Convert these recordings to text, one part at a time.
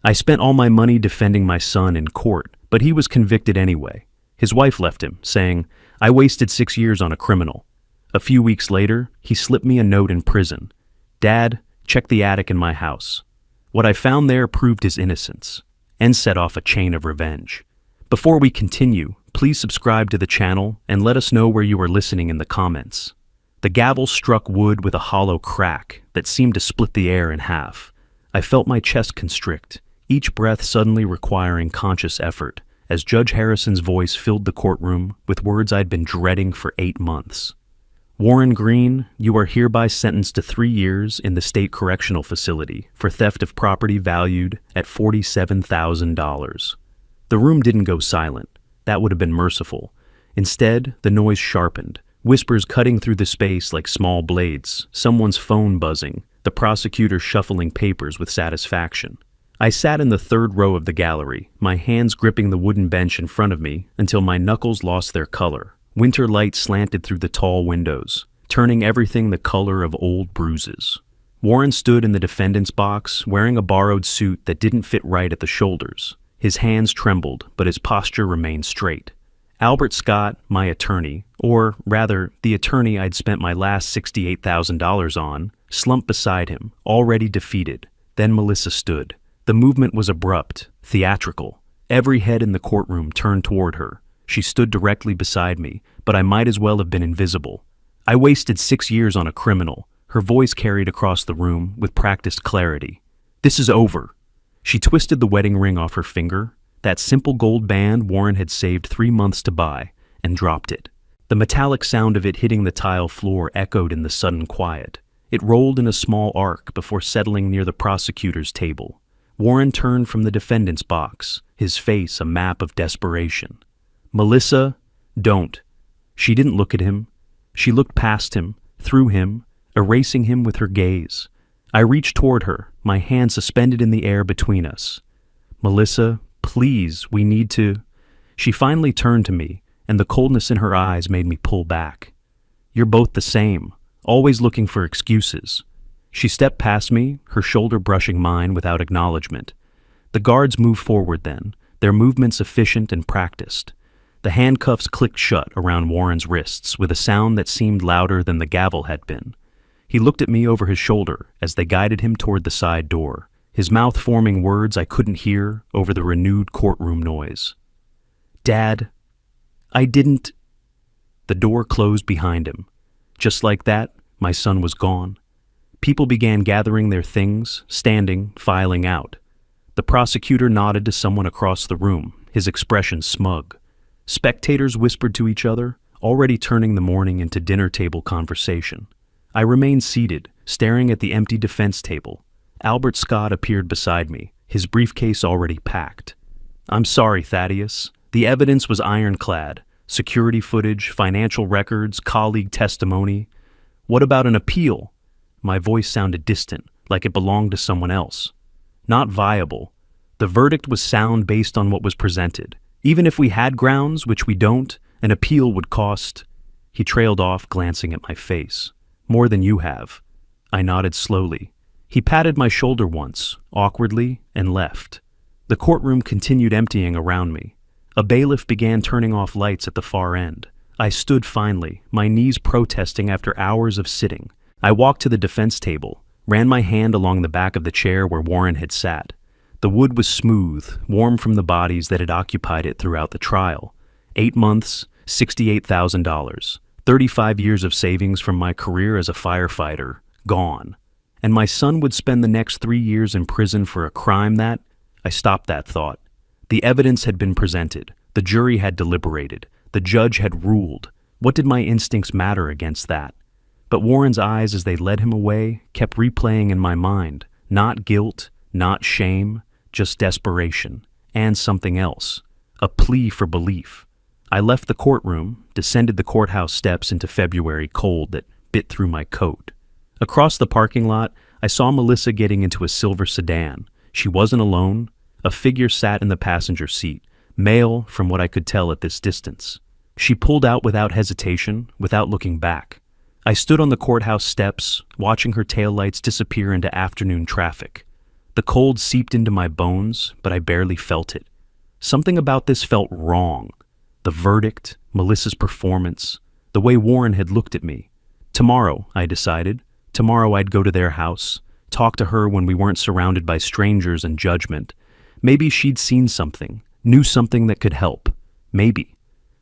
I spent all my money defending my son in court, but he was convicted anyway. His wife left him, saying, "I wasted 6 years on a criminal." A few weeks later, he slipped me a note in prison. "Dad, check the attic in my house." What I found there proved his innocence and set off a chain of revenge. Before we continue, please subscribe to the channel and let us know where you are listening in the comments. The gavel struck wood with a hollow crack that seemed to split the air in half. I felt my chest constrict, each breath suddenly requiring conscious effort, as Judge Harrison's voice filled the courtroom with words I'd been dreading for 8 months. "Warren Green, you are hereby sentenced to 3 years in the state correctional facility for theft of property valued at $47,000. The room didn't go silent. That would have been merciful. Instead, the noise sharpened, whispers cutting through the space like small blades, someone's phone buzzing, the prosecutor shuffling papers with satisfaction. I sat in the third row of the gallery, my hands gripping the wooden bench in front of me until my knuckles lost their color. Winter light slanted through the tall windows, turning everything the color of old bruises. Warren stood in the defendant's box, wearing a borrowed suit that didn't fit right at the shoulders. His hands trembled, but his posture remained straight. Albert Scott, my attorney, or rather, the attorney I'd spent my last $68,000 on, slumped beside him, already defeated. Then Melissa stood. The movement was abrupt, theatrical. Every head in the courtroom turned toward her. She stood directly beside me, but I might as well have been invisible. "I wasted 6 years on a criminal," her voice carried across the room with practiced clarity. "This is over." She twisted the wedding ring off her finger, that simple gold band Warren had saved 3 months to buy, and dropped it. The metallic sound of it hitting the tile floor echoed in the sudden quiet. It rolled in a small arc before settling near the prosecutor's table. Warren turned from the defendant's box, his face a map of desperation. "Melissa, don't." She didn't look at him. She looked past him, through him, erasing him with her gaze. I reached toward her, my hand suspended in the air between us. "Melissa, please, we need to." She finally turned to me, and the coldness in her eyes made me pull back. "You're both the same, always looking for excuses." She stepped past me, her shoulder brushing mine without acknowledgement. The guards moved forward then, their movements efficient and practiced. The handcuffs clicked shut around Warren's wrists with a sound that seemed louder than the gavel had been. He looked at me over his shoulder as they guided him toward the side door, his mouth forming words I couldn't hear over the renewed courtroom noise. "Dad, I didn't." The door closed behind him. Just like that, my son was gone. People began gathering their things, standing, filing out. The prosecutor nodded to someone across the room, his expression smug. Spectators whispered to each other, already turning the morning into dinner table conversation. I remained seated, staring at the empty defense table. Albert Scott appeared beside me, his briefcase already packed. "I'm sorry, Thaddeus. The evidence was ironclad. Security footage, financial records, colleague testimony. What about an appeal?" My voice sounded distant, like it belonged to someone else. "Not viable. The verdict was sound based on what was presented. Even if we had grounds, which we don't, an appeal would cost—" He trailed off, glancing at my face. "More than you have." I nodded slowly. He patted my shoulder once, awkwardly, and left. The courtroom continued emptying around me. A bailiff began turning off lights at the far end. I stood finally, my knees protesting after hours of sitting. I walked to the defense table, ran my hand along the back of the chair where Warren had sat. The wood was smooth, warm from the bodies that had occupied it throughout the trial. 8 months, $68,000, 35 years of savings from my career as a firefighter, gone. And my son would spend the next 3 years in prison for a crime that— I stopped that thought. The evidence had been presented. The jury had deliberated. The judge had ruled. What did my instincts matter against that? But Warren's eyes as they led him away kept replaying in my mind, not guilt, not shame, just desperation, and something else, a plea for belief. I left the courtroom, descended the courthouse steps into February cold that bit through my coat. Across the parking lot, I saw Melissa getting into a silver sedan. She wasn't alone. A figure sat in the passenger seat, male from what I could tell at this distance. She pulled out without hesitation, without looking back. I stood on the courthouse steps, watching her taillights disappear into afternoon traffic. The cold seeped into my bones, but I barely felt it. Something about this felt wrong. The verdict, Melissa's performance, the way Warren had looked at me. Tomorrow, I decided. Tomorrow I'd go to their house, talk to her when we weren't surrounded by strangers and judgment. Maybe she'd seen something, knew something that could help. Maybe.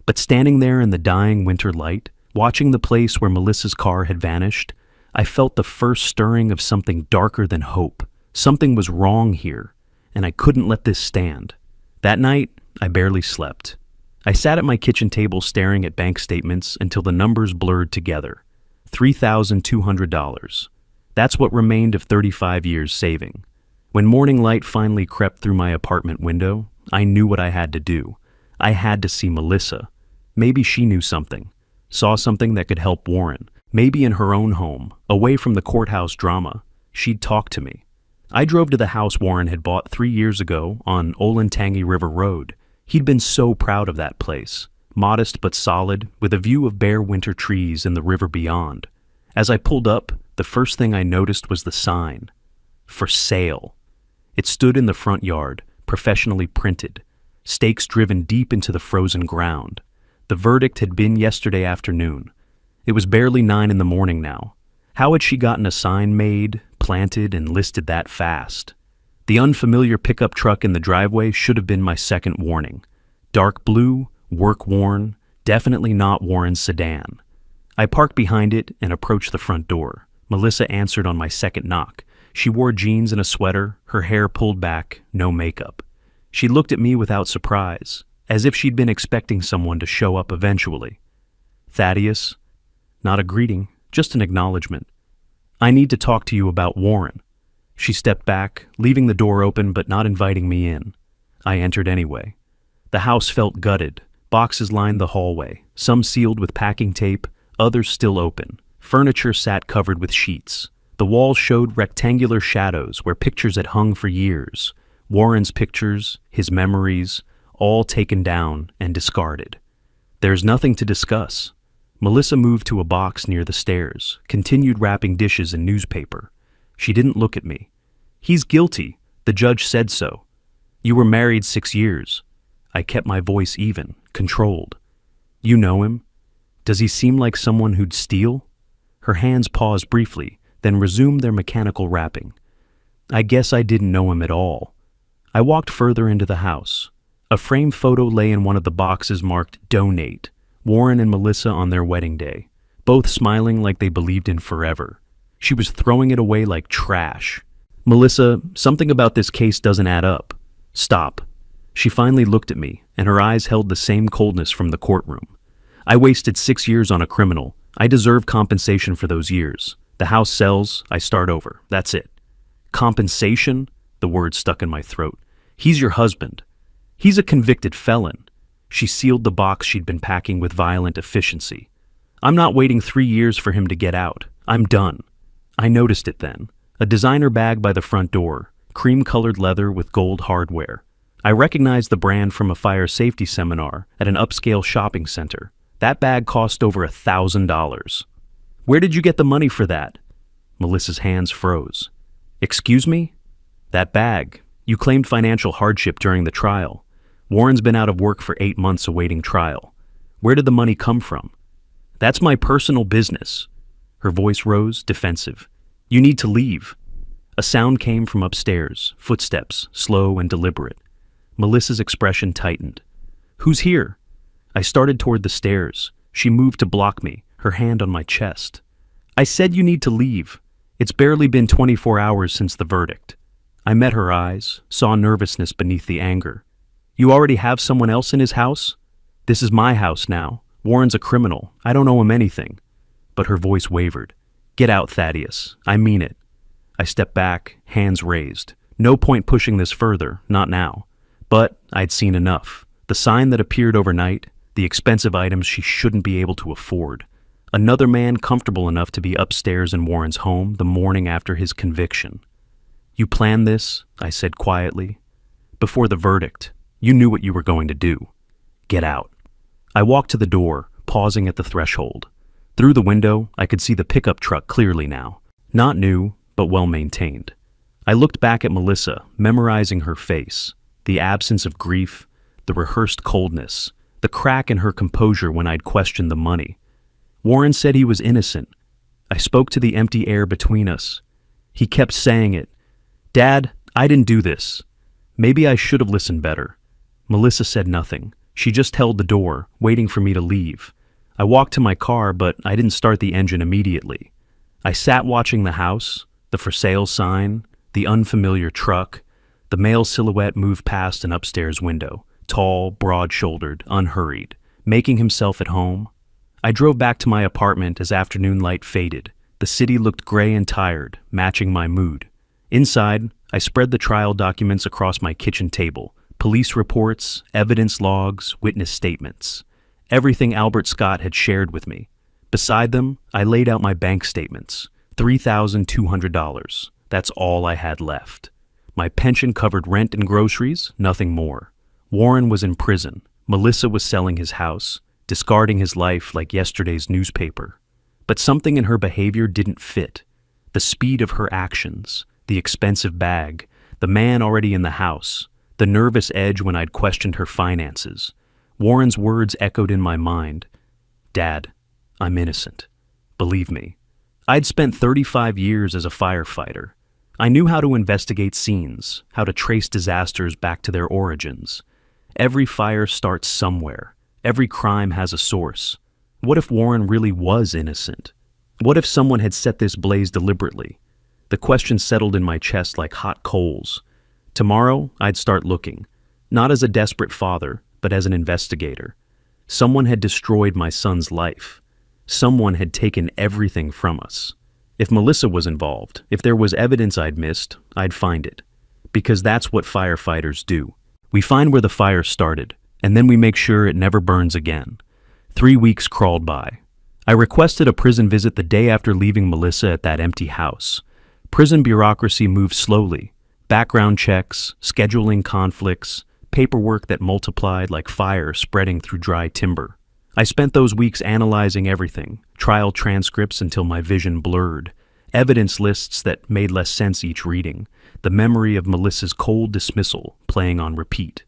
But standing there in the dying winter light, watching the place where Melissa's car had vanished, I felt the first stirring of something darker than hope. Something was wrong here, and I couldn't let this stand. That night, I barely slept. I sat at my kitchen table staring at bank statements until the numbers blurred together. $3,200. That's what remained of 35 years saving. When morning light finally crept through my apartment window, I knew what I had to do. I had to see Melissa. Maybe she knew something, saw something that could help Warren. Maybe in her own home, away from the courthouse drama, she'd talk to me. I drove to the house Warren had bought 3 years ago on Olentangy River Road. He'd been so proud of that place, modest but solid, with a view of bare winter trees and the river beyond. As I pulled up, the first thing I noticed was the sign. For sale. It stood in the front yard, professionally printed, stakes driven deep into the frozen ground. The verdict had been yesterday afternoon. It was barely 9 in the morning now. How had she gotten a sign made, planted, and listed that fast? The unfamiliar pickup truck in the driveway should have been my second warning. Dark blue, work-worn, definitely not Warren's sedan. I parked behind it and approached the front door. Melissa answered on my second knock. She wore jeans and a sweater, her hair pulled back, no makeup. She looked at me without surprise, as if she'd been expecting someone to show up eventually. Thaddeus? Not a greeting, just an acknowledgement. I need to talk to you about Warren. She stepped back, leaving the door open but not inviting me in. I entered anyway. The house felt gutted. Boxes lined the hallway, some sealed with packing tape, others still open. Furniture sat covered with sheets. The walls showed rectangular shadows where pictures had hung for years. Warren's pictures, his memories, all taken down and discarded. There's nothing to discuss. Melissa moved to a box near the stairs, continued wrapping dishes in newspaper. She didn't look at me. He's guilty. The judge said so. You were married 6 years. I kept my voice even, controlled. You know him? Does he seem like someone who'd steal? Her hands paused briefly, then resumed their mechanical wrapping. I guess I didn't know him at all. I walked further into the house. A framed photo lay in one of the boxes marked Donate. Warren and Melissa on their wedding day, both smiling like they believed in forever. She was throwing it away like trash. Melissa, something about this case doesn't add up. Stop. She finally looked at me, and her eyes held the same coldness from the courtroom. I wasted 6 years on a criminal. I deserve compensation for those years. The house sells, I start over. That's it. Compensation? The word stuck in my throat. He's your husband. He's a convicted felon. She sealed the box she'd been packing with violent efficiency. I'm not waiting 3 years for him to get out. I'm done. I noticed it then. A designer bag by the front door, cream-colored leather with gold hardware. I recognized the brand from a fire safety seminar at an upscale shopping center. That bag cost over $1,000. Where did you get the money for that? Melissa's hands froze. Excuse me? That bag. You claimed financial hardship during the trial. Warren's been out of work for 8 months awaiting trial. Where did the money come from? That's my personal business. Her voice rose, defensive. You need to leave. A sound came from upstairs, footsteps, slow and deliberate. Melissa's expression tightened. Who's here? I started toward the stairs. She moved to block me, her hand on my chest. I said you need to leave. It's barely been 24 hours since the verdict. I met her eyes, saw nervousness beneath the anger. You already have someone else in his house? This is my house now. Warren's a criminal. I don't owe him anything. But her voice wavered. Get out, Thaddeus. I mean it. I stepped back, hands raised. No point pushing this further, not now. But I'd seen enough. The sign that appeared overnight, the expensive items she shouldn't be able to afford. Another man comfortable enough to be upstairs in Warren's home the morning after his conviction. You planned this, I said quietly. Before the verdict, you knew what you were going to do. Get out. I walked to the door, pausing at the threshold. Through the window, I could see the pickup truck clearly now. Not new, but well maintained. I looked back at Melissa, memorizing her face, the absence of grief, the rehearsed coldness, the crack in her composure when I'd questioned the money. Warren said he was innocent. I spoke to the empty air between us. He kept saying it. Dad, I didn't do this. Maybe I should have listened better. Melissa said nothing. She just held the door, waiting for me to leave. I walked to my car, but I didn't start the engine immediately. I sat watching the house, the for sale sign, the unfamiliar truck, the male silhouette move past an upstairs window, tall, broad-shouldered, unhurried, making himself at home. I drove back to my apartment as afternoon light faded. The city looked gray and tired, matching my mood. Inside, I spread the trial documents across my kitchen table. Police reports, evidence logs, witness statements. Everything Albert Scott had shared with me. Beside them, I laid out my bank statements. $3,200. That's all I had left. My pension covered rent and groceries, nothing more. Warren was in prison. Melissa was selling his house, discarding his life like yesterday's newspaper. But something in her behavior didn't fit. The speed of her actions, the expensive bag, the man already in the house, the nervous edge when I'd questioned her finances. Warren's words echoed in my mind. Dad, I'm innocent. Believe me. I'd spent 35 years as a firefighter. I knew how to investigate scenes, how to trace disasters back to their origins. Every fire starts somewhere. Every crime has a source. What if Warren really was innocent? What if someone had set this blaze deliberately? The question settled in my chest like hot coals. Tomorrow, I'd start looking, not as a desperate father, but as an investigator. Someone had destroyed my son's life. Someone had taken everything from us. If Melissa was involved, if there was evidence I'd missed, I'd find it. Because that's what firefighters do. We find where the fire started, and then we make sure it never burns again. 3 weeks crawled by. I requested a prison visit the day after leaving Melissa at that empty house. Prison bureaucracy moves slowly. Background checks, scheduling conflicts, paperwork that multiplied like fire spreading through dry timber. I spent those weeks analyzing everything, trial transcripts until my vision blurred, evidence lists that made less sense each reading, the memory of Melissa's cold dismissal playing on repeat.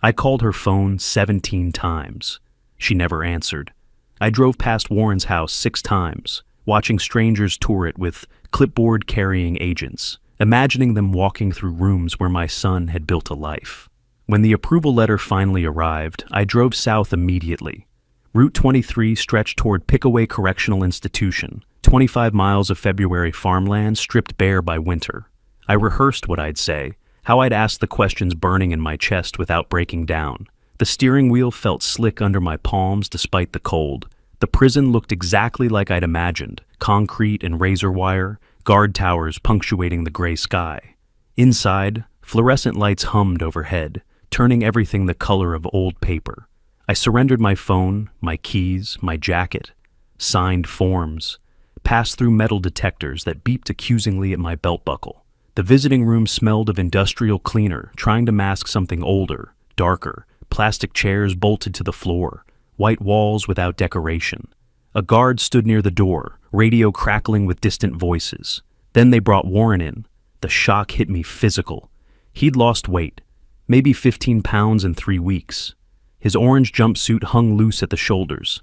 I called her phone 17 times. She never answered. I drove past Warren's house 6 times, watching strangers tour it with clipboard-carrying agents, imagining them walking through rooms where my son had built a life. When the approval letter finally arrived, I drove south immediately. Route 23 stretched toward Pickaway Correctional Institution, 25 miles of February farmland stripped bare by winter. I rehearsed what I'd say, how I'd ask the questions burning in my chest without breaking down. The steering wheel felt slick under my palms despite the cold. The prison looked exactly like I'd imagined, concrete and razor wire, guard towers punctuating the gray sky. Inside, fluorescent lights hummed overhead, turning everything the color of old paper. I surrendered my phone, my keys, my jacket, signed forms, passed through metal detectors that beeped accusingly at my belt buckle. The visiting room smelled of industrial cleaner, trying to mask something older, darker, plastic chairs bolted to the floor, white walls without decoration. A guard stood near the door, radio crackling with distant voices. Then they brought Warren in. The shock hit me physical. He'd lost weight, maybe 15 pounds in 3 weeks. His orange jumpsuit hung loose at the shoulders.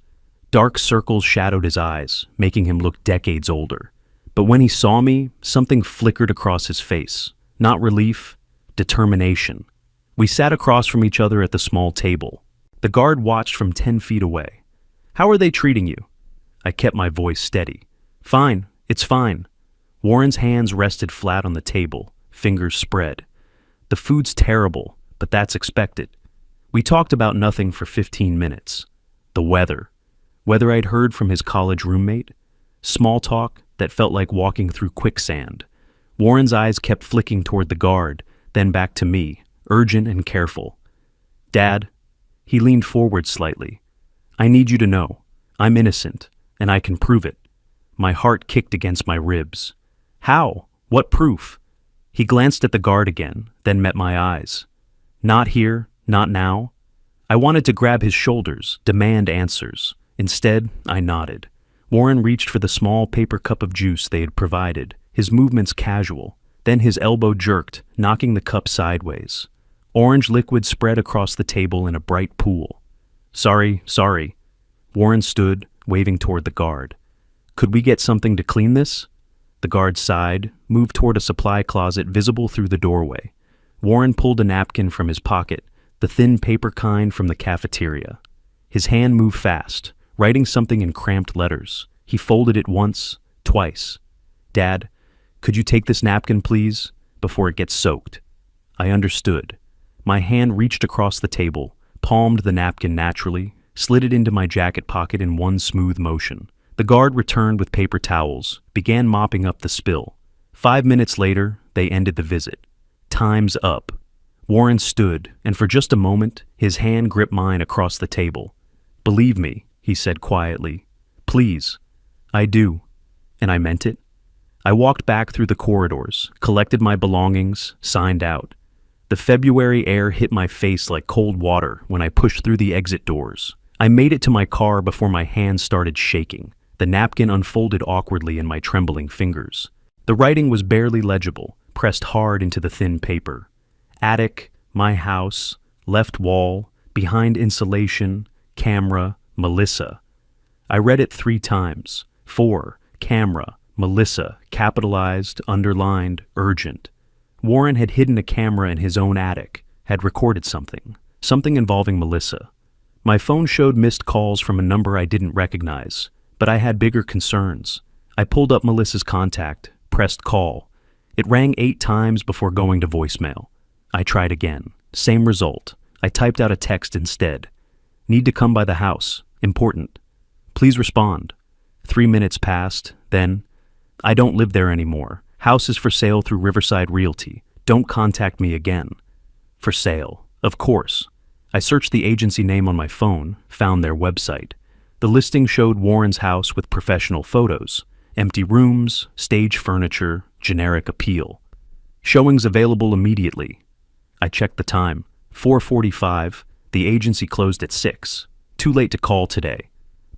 Dark circles shadowed his eyes, making him look decades older. But when he saw me, something flickered across his face. Not relief, determination. We sat across from each other at the small table. The guard watched from 10 feet away. "How are they treating you?" I kept my voice steady. "Fine, it's fine." Warren's hands rested flat on the table, fingers spread. "The food's terrible, but that's expected." We talked about nothing for 15 minutes. The weather. Whether I'd heard from his college roommate. Small talk that felt like walking through quicksand. Warren's eyes kept flicking toward the guard, then back to me, urgent and careful. "Dad," he leaned forward slightly. "I need you to know. I'm innocent, and I can prove it." My heart kicked against my ribs. "How? What proof?" He glanced at the guard again, then met my eyes. "Not here. Not now." I wanted to grab his shoulders, demand answers. Instead, I nodded. Warren reached for the small paper cup of juice they had provided, his movements casual. Then his elbow jerked, knocking the cup sideways. Orange liquid spread across the table in a bright pool. Sorry. Warren stood, waving toward the guard. Could we get something to clean this? The guard sighed, moved toward a supply closet visible through the doorway. Warren pulled a napkin from his pocket, the thin paper kind from the cafeteria. His hand moved fast, writing something in cramped letters. He folded it once, twice. Dad, could you take this napkin, please, before it gets soaked? I understood. My hand reached across the table, palmed the napkin naturally, slid it into my jacket pocket in one smooth motion. The guard returned with paper towels, began mopping up the spill. 5 minutes later, they ended the visit. Time's up. Warren stood, and for just a moment, his hand gripped mine across the table. Believe me, he said quietly. Please. I do. And I meant it. I walked back through the corridors, collected my belongings, signed out. The February air hit my face like cold water when I pushed through the exit doors. I made it to my car before my hands started shaking. The napkin unfolded awkwardly in my trembling fingers. The writing was barely legible, pressed hard into the thin paper. Attic, my house, left wall, behind insulation, camera, Melissa. I read it 3 times. 4, camera, Melissa, capitalized, underlined, urgent. Warren had hidden a camera in his own attic, had recorded something involving Melissa. My phone showed missed calls from a number I didn't recognize, but I had bigger concerns. I pulled up Melissa's contact, pressed call. It rang 8 times before going to voicemail. I tried again. Same result. I typed out a text instead. Need to come by the house. Important. Please respond. 3 minutes passed, then, I don't live there anymore. House is for sale through Riverside Realty. Don't contact me again. For sale. Of course. I searched the agency name on my phone, found their website. The listing showed Warren's house with professional photos, empty rooms, stage furniture, generic appeal. Showings available immediately. I checked the time. 4:45. The agency closed at 6. Too late to call today.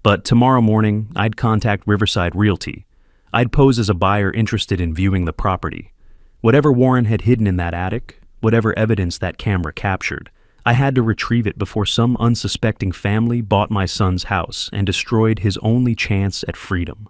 But tomorrow morning, I'd contact Riverside Realty. I'd pose as a buyer interested in viewing the property. Whatever Warren had hidden in that attic, whatever evidence that camera captured, I had to retrieve it before some unsuspecting family bought my son's house and destroyed his only chance at freedom.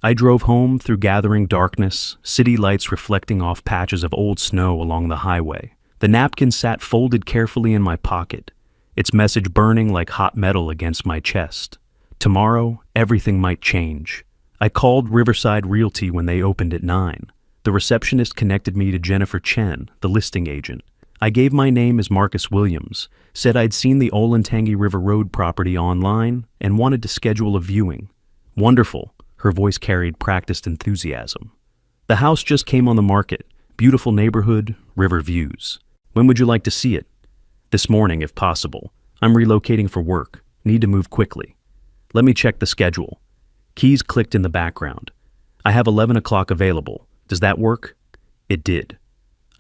I drove home through gathering darkness, city lights reflecting off patches of old snow along the highway. The napkin sat folded carefully in my pocket, its message burning like hot metal against my chest. Tomorrow, everything might change. I called Riverside Realty when they opened at 9. The receptionist connected me to Jennifer Chen, the listing agent. I gave my name as Marcus Williams, said I'd seen the Olentangy River Road property online and wanted to schedule a viewing. Wonderful, her voice carried practiced enthusiasm. The house just came on the market, beautiful neighborhood, river views. When would you like to see it? This morning, if possible. I'm relocating for work, need to move quickly. Let me check the schedule. Keys clicked in the background. I have 11 o'clock available. Does that work? It did.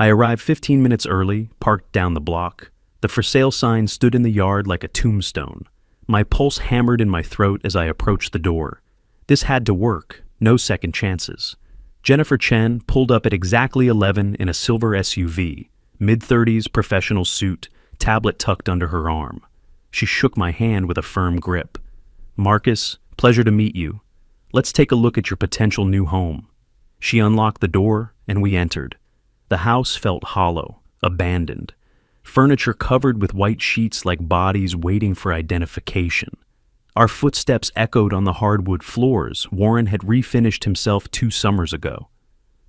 I arrived 15 minutes early, parked down the block. The for sale sign stood in the yard like a tombstone. My pulse hammered in my throat as I approached the door. This had to work, no second chances. Jennifer Chen pulled up at exactly 11 in a silver SUV, mid-30s professional suit, tablet tucked under her arm. She shook my hand with a firm grip. Marcus, pleasure to meet you. Let's take a look at your potential new home. She unlocked the door, and we entered. The house felt hollow, abandoned. Furniture covered with white sheets like bodies waiting for identification. Our footsteps echoed on the hardwood floors Warren had refinished himself 2 summers ago.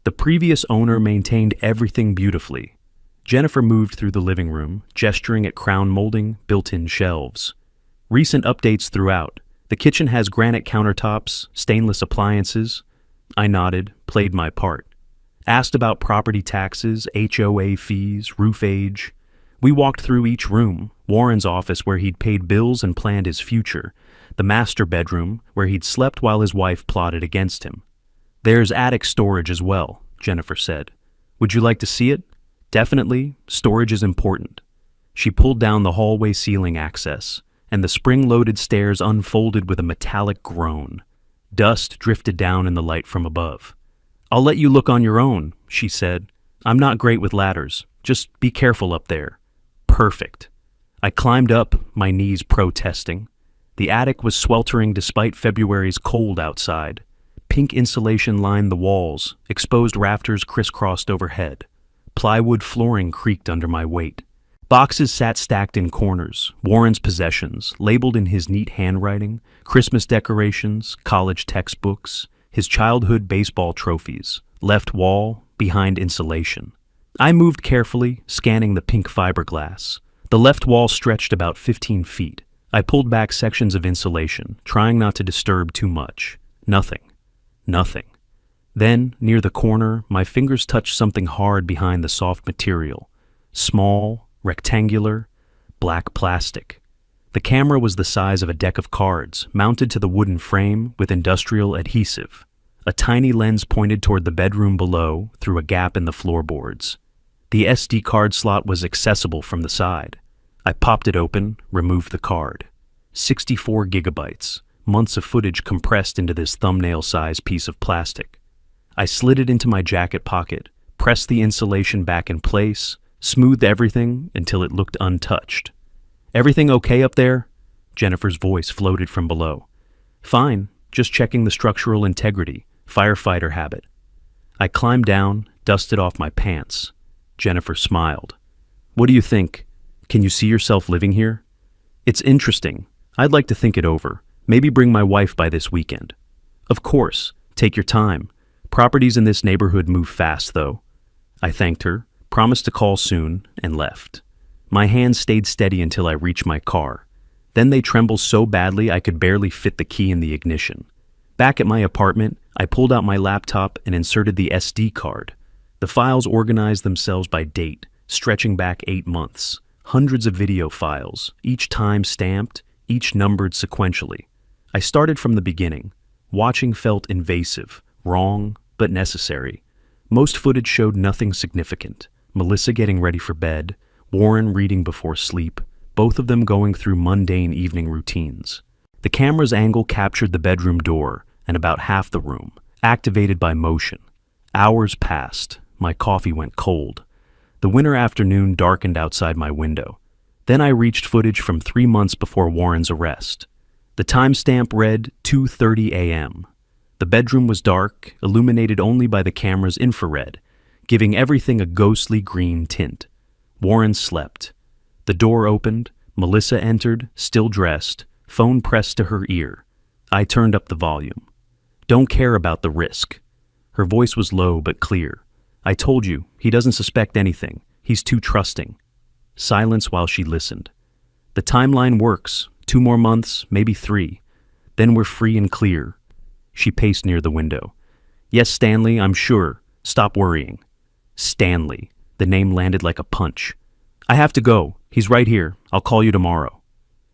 The previous owner maintained everything beautifully. Jennifer moved through the living room, gesturing at crown molding, built-in shelves. Recent updates throughout. The kitchen has granite countertops, stainless appliances. I nodded, played my part. Asked about property taxes, HOA fees, roof age. We walked through each room, Warren's office where he'd paid bills and planned his future, the master bedroom where he'd slept while his wife plotted against him. There's attic storage as well, Jennifer said. Would you like to see it? Definitely, storage is important. She pulled down the hallway ceiling access, and the spring-loaded stairs unfolded with a metallic groan. Dust drifted down in the light from above. I'll let you look on your own, she said. I'm not great with ladders. Just be careful up there. Perfect. I climbed up, my knees protesting. The attic was sweltering despite February's cold outside. Pink insulation lined the walls, exposed rafters crisscrossed overhead. Plywood flooring creaked under my weight. Boxes sat stacked in corners, Warren's possessions, labeled in his neat handwriting, Christmas decorations, college textbooks, his childhood baseball trophies, left wall, behind insulation. I moved carefully, scanning the pink fiberglass. The left wall stretched about 15 feet. I pulled back sections of insulation, trying not to disturb too much. Nothing. Nothing. Then, near the corner, my fingers touched something hard behind the soft material. Small, rectangular, black plastic. The camera was the size of a deck of cards, mounted to the wooden frame with industrial adhesive. A tiny lens pointed toward the bedroom below through a gap in the floorboards. The SD card slot was accessible from the side. I popped it open, removed the card. 64 gigabytes, months of footage compressed into this thumbnail-sized piece of plastic. I slid it into my jacket pocket, pressed the insulation back in place, smoothed everything until it looked untouched. "Everything okay up there?" Jennifer's voice floated from below. "Fine, just checking the structural integrity, firefighter habit." I climbed down, dusted off my pants. Jennifer smiled. "What do you think? Can you see yourself living here?" "It's interesting. I'd like to think it over. Maybe bring my wife by this weekend." "Of course. Take your time. Properties in this neighborhood move fast, though." I thanked her, promised to call soon, and left. My hands stayed steady until I reached my car. Then they trembled so badly I could barely fit the key in the ignition. Back at my apartment, I pulled out my laptop and inserted the SD card. The files organized themselves by date, stretching back 8 months. Hundreds of video files, each time stamped, each numbered sequentially. I started from the beginning. Watching felt invasive, wrong, but necessary. Most footage showed nothing significant. Melissa getting ready for bed, Warren reading before sleep, both of them going through mundane evening routines. The camera's angle captured the bedroom door and about half the room, activated by motion. Hours passed. My coffee went cold. The winter afternoon darkened outside my window. Then I reached footage from 3 months before Warren's arrest. The timestamp read 2:30 a.m. The bedroom was dark, illuminated only by the camera's infrared, giving everything a ghostly green tint. Warren slept. The door opened, Melissa entered, still dressed, phone pressed to her ear. I turned up the volume. "Don't care about the risk." Her voice was low but clear. "I told you, he doesn't suspect anything. He's too trusting." Silence while she listened. "The timeline works. 2 more months, maybe 3. Then we're free and clear." She paced near the window. "Yes, Stanley, I'm sure. Stop worrying." Stanley. The name landed like a punch. "I have to go. He's right here. I'll call you tomorrow."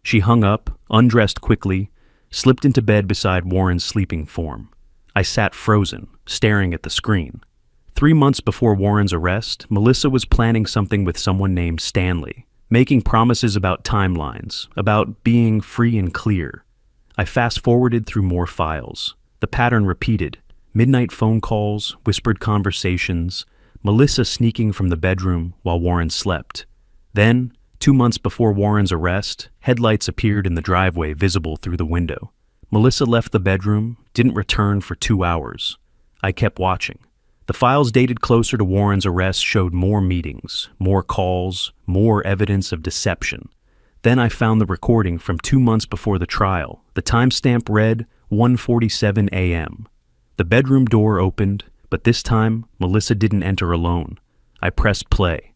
She hung up, undressed quickly, slipped into bed beside Warren's sleeping form. I sat frozen, staring at the screen. 3 months before Warren's arrest, Melissa was planning something with someone named Stanley, making promises about timelines, about being free and clear. I fast-forwarded through more files. The pattern repeated. Midnight phone calls, whispered conversations, Melissa sneaking from the bedroom while Warren slept. Then, 2 months before Warren's arrest, headlights appeared in the driveway visible through the window. Melissa left the bedroom, didn't return for 2 hours. I kept watching. The files dated closer to Warren's arrest showed more meetings, more calls, more evidence of deception. Then I found the recording from 2 months before the trial. The timestamp read 1:47 a.m. The bedroom door opened, but this time, Melissa didn't enter alone. I pressed play.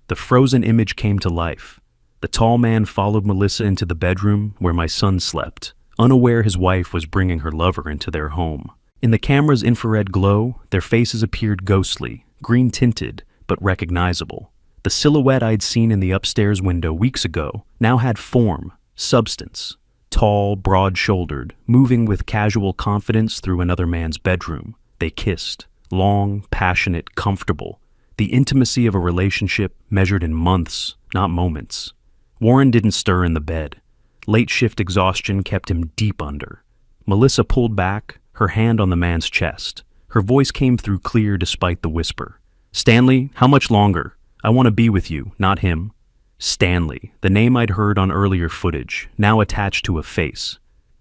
The frozen image came to life. The tall man followed Melissa into the bedroom where my son slept, unaware his wife was bringing her lover into their home. In the camera's infrared glow, their faces appeared ghostly, green-tinted, but recognizable. The silhouette I'd seen in the upstairs window weeks ago now had form, substance. Tall, broad-shouldered, moving with casual confidence through another man's bedroom. They kissed. Long, passionate, comfortable. The intimacy of a relationship measured in months, not moments. Warren didn't stir in the bed. Late shift exhaustion kept him deep under. Melissa pulled back, her hand on the man's chest. Her voice came through clear despite the whisper. Stanley, how much longer? I want to be with you, not him. Stanley, the name I'd heard on earlier footage, now attached to a face.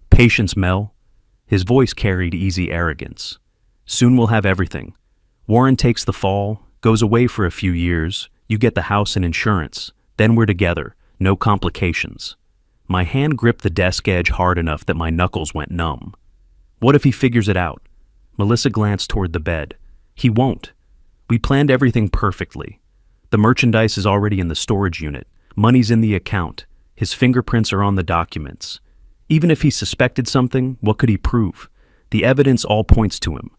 Patience, Mel. His voice carried easy arrogance. Soon we'll have everything. Warren takes the fall, goes away for a few years, you get the house and insurance, then we're together, no complications. My hand gripped the desk edge hard enough that my knuckles went numb. What if he figures it out? Melissa glanced toward the bed. He won't. We planned everything perfectly. The merchandise is already in the storage unit. Money's in the account. His fingerprints are on the documents. Even if he suspected something, what could he prove? The evidence all points to him.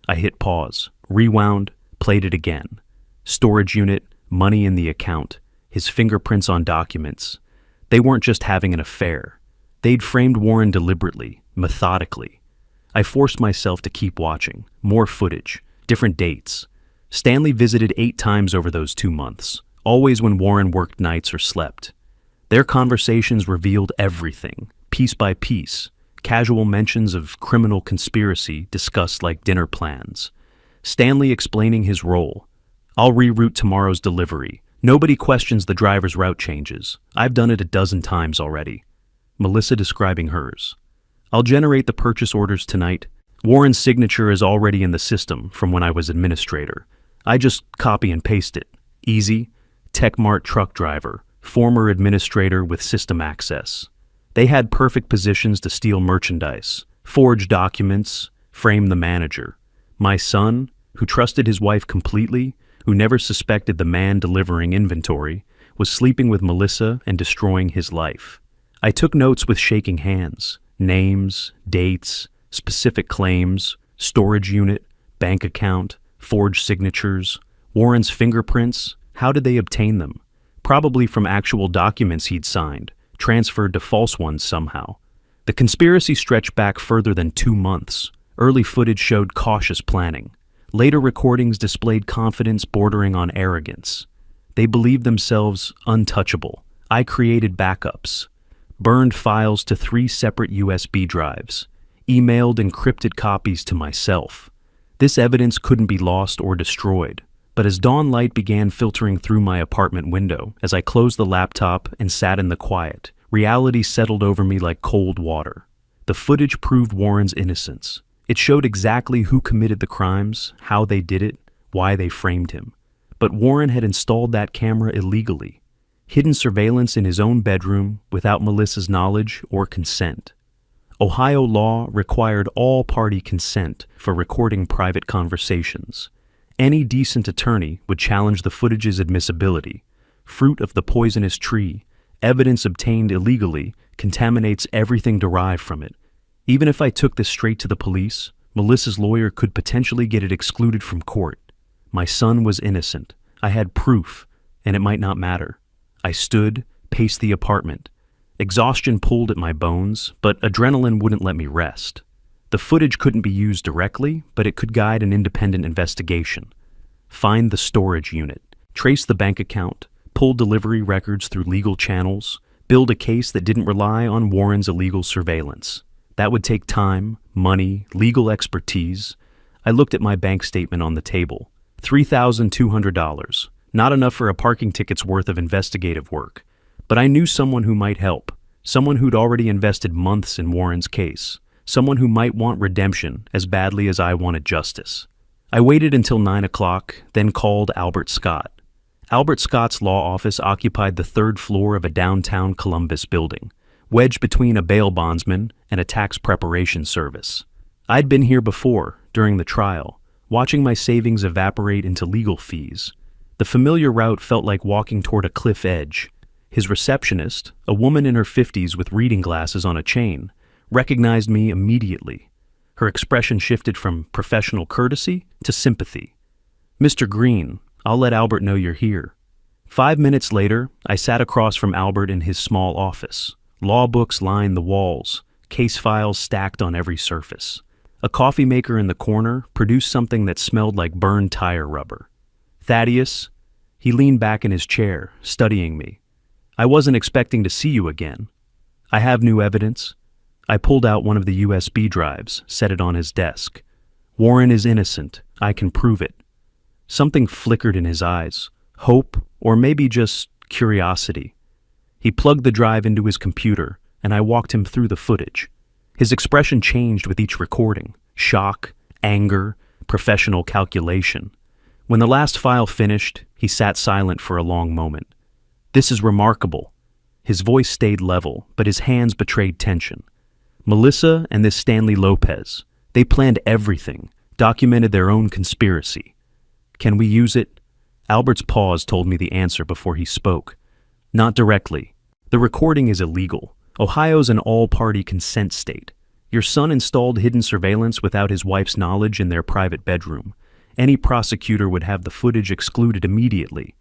I hit pause, rewound, played it again. Storage unit, money in the account, his fingerprints on documents. They weren't just having an affair. They'd framed Warren deliberately, methodically. I forced myself to keep watching. More footage, different dates. Stanley visited 8 times over those 2 months, always when Warren worked nights or slept. Their conversations revealed everything, piece by piece. Casual mentions of criminal conspiracy discussed like dinner plans. Stanley explaining his role. I'll reroute tomorrow's delivery. Nobody questions the driver's route changes. I've done it a dozen times already. Melissa describing hers. I'll generate the purchase orders tonight. Warren's signature is already in the system from when I was administrator. I just copy and paste it. Easy. TechMart truck driver, former administrator with system access. They had perfect positions to steal merchandise, forge documents, frame the manager. My son, who trusted his wife completely, who never suspected the man delivering inventory, was sleeping with Melissa and destroying his life. I took notes with shaking hands. Names, dates, specific claims, storage unit, bank account, forged signatures, Warren's fingerprints. How did they obtain them? Probably from actual documents he'd signed, transferred to false ones somehow. The conspiracy stretched back further than 2 months. Early footage showed cautious planning. Later recordings displayed confidence bordering on arrogance. They believed themselves untouchable. I created backups, burned files to 3 separate USB drives, emailed encrypted copies to myself. This evidence couldn't be lost or destroyed. But as dawn light began filtering through my apartment window, as I closed the laptop and sat in the quiet, reality settled over me like cold water. The footage proved Warren's innocence. It showed exactly who committed the crimes, how they did it, why they framed him. But Warren had installed that camera illegally, hidden surveillance in his own bedroom without Melissa's knowledge or consent. Ohio law required all-party consent for recording private conversations. Any decent attorney would challenge the footage's admissibility. Fruit of the poisonous tree, evidence obtained illegally, contaminates everything derived from it. Even if I took this straight to the police, Melissa's lawyer could potentially get it excluded from court. My son was innocent. I had proof, and it might not matter. I stood, paced the apartment. Exhaustion pulled at my bones, but adrenaline wouldn't let me rest. The footage couldn't be used directly, but it could guide an independent investigation. Find the storage unit, trace the bank account, pull delivery records through legal channels, build a case that didn't rely on Warren's illegal surveillance. That would take time, money, legal expertise. I looked at my bank statement on the table. $3,200. Not enough for a parking ticket's worth of investigative work. But I knew someone who might help. Someone who'd already invested months in Warren's case. Someone who might want redemption as badly as I wanted justice. I waited until 9 o'clock, then called Albert Scott. Albert Scott's law office occupied the 3rd floor of a downtown Columbus building, wedged between a bail bondsman and a tax preparation service. I'd been here before, during the trial, watching my savings evaporate into legal fees. The familiar route felt like walking toward a cliff edge. His receptionist, a woman in her 50s with reading glasses on a chain, recognized me immediately. Her expression shifted from professional courtesy to sympathy. "Mr. Green, I'll let Albert know you're here." 5 minutes later, I sat across from Albert in his small office. Law books lined the walls, case files stacked on every surface. A coffee maker in the corner produced something that smelled like burned tire rubber. "Thaddeus?" He leaned back in his chair, studying me. "I wasn't expecting to see you again." "I have new evidence." I pulled out one of the USB drives, set it on his desk. "Warren is innocent. I can prove it." Something flickered in his eyes. Hope, or maybe just curiosity. He plugged the drive into his computer, and I walked him through the footage. His expression changed with each recording. Shock, anger, professional calculation. When the last file finished, he sat silent for a long moment. "This is remarkable." His voice stayed level, but his hands betrayed tension. "Melissa and this Stanley Lopez, they planned everything, documented their own conspiracy. Can we use it?" Albert's pause told me the answer before he spoke. "Not directly. The recording is illegal. Ohio's an all-party consent state. Your son installed hidden surveillance without his wife's knowledge in their private bedroom. Any prosecutor would have the footage excluded immediately."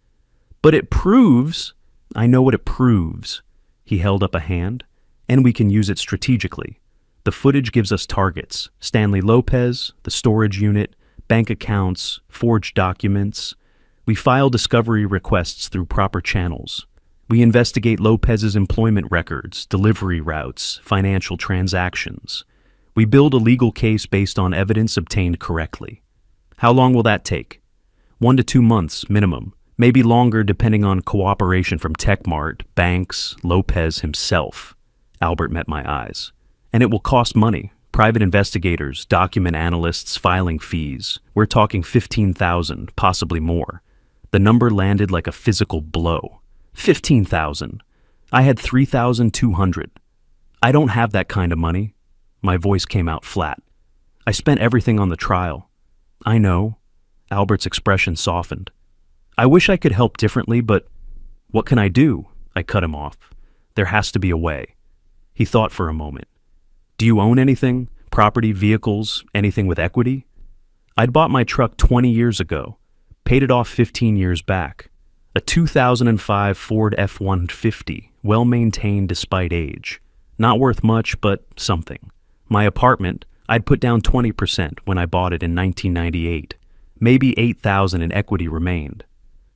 "But it proves—" "I know what it proves." He held up a hand. "And we can use it strategically. The footage gives us targets: Stanley Lopez, the storage unit, bank accounts, forged documents. We file discovery requests through proper channels. We investigate Lopez's employment records, delivery routes, financial transactions. We build a legal case based on evidence obtained correctly. How long will that take? 1 to 2 months minimum, maybe longer depending on cooperation from Techmart, banks, Lopez himself." Albert met my eyes. "And it will cost money. Private investigators, document analysts, filing fees. We're talking 15,000, possibly more." The number landed like a physical blow. 15,000. I had 3,200. "I don't have that kind of money." My voice came out flat. "I spent everything on the trial." "I know." Albert's expression softened. "I wish I could help differently, but what can I do?" I cut him off. "There has to be a way." He thought for a moment. "Do you own anything? Property, vehicles, anything with equity?" I'd bought my truck 20 years ago, paid it off 15 years back. A 2005 Ford F-150, well-maintained despite age. Not worth much, but something. My apartment, I'd put down 20% when I bought it in 1998. Maybe 8,000 in equity remained.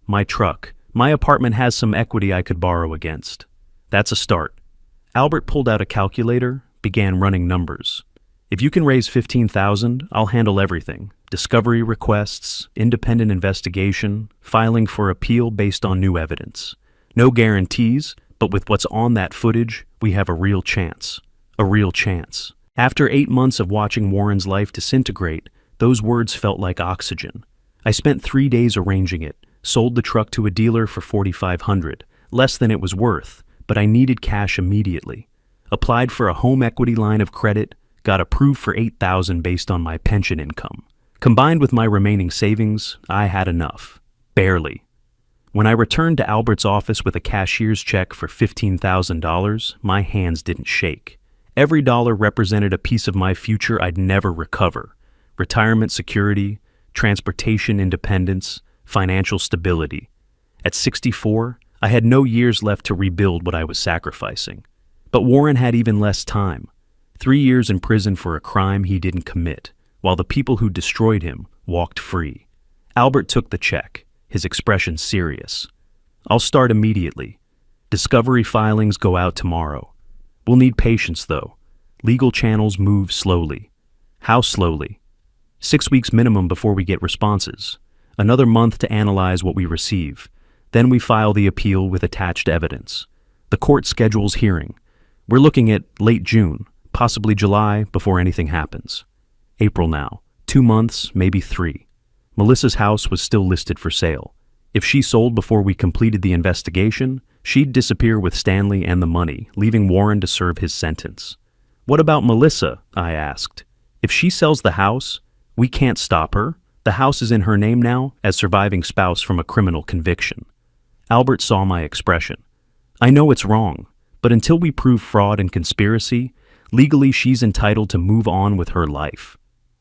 My truck, my apartment has some equity I could borrow against. That's a start. Albert pulled out a calculator, began running numbers. "If you can raise 15,000, I'll handle everything. Discovery requests, independent investigation, filing for appeal based on new evidence. No guarantees, but with what's on that footage, we have a real chance." A real chance. After 8 months of watching Warren's life disintegrate, those words felt like oxygen. I spent 3 days arranging it, sold the truck to a dealer for $4,500, less than it was worth, but I needed cash immediately. Applied for a home equity line of credit, got approved for $8,000 based on my pension income. Combined with my remaining savings, I had enough. Barely. When I returned to Albert's office with a cashier's check for $15,000, my hands didn't shake. Every dollar represented a piece of my future I'd never recover. Retirement security, transportation independence, financial stability. At 64, I had no years left to rebuild what I was sacrificing. But Warren had even less time. 3 years in prison for a crime he didn't commit, while the people who destroyed him walked free. Albert took the check, his expression serious. "I'll start immediately. Discovery filings go out tomorrow. We'll need patience, though. Legal channels move slowly." "How slowly?" 6 weeks minimum before we get responses. Another month to analyze what we receive. Then we file the appeal with attached evidence. The court schedules hearing. We're looking at late June, possibly July, before anything happens. April now. 2 months, maybe 3. Melissa's house was still listed for sale. If she sold before we completed the investigation, she'd disappear with Stanley and the money, leaving Warren to serve his sentence. "What about Melissa?" I asked. "If she sells the house, we can't stop her. The house is in her name now as surviving spouse from a criminal conviction." Albert saw my expression. "I know it's wrong, but until we prove fraud and conspiracy, legally she's entitled to move on with her life."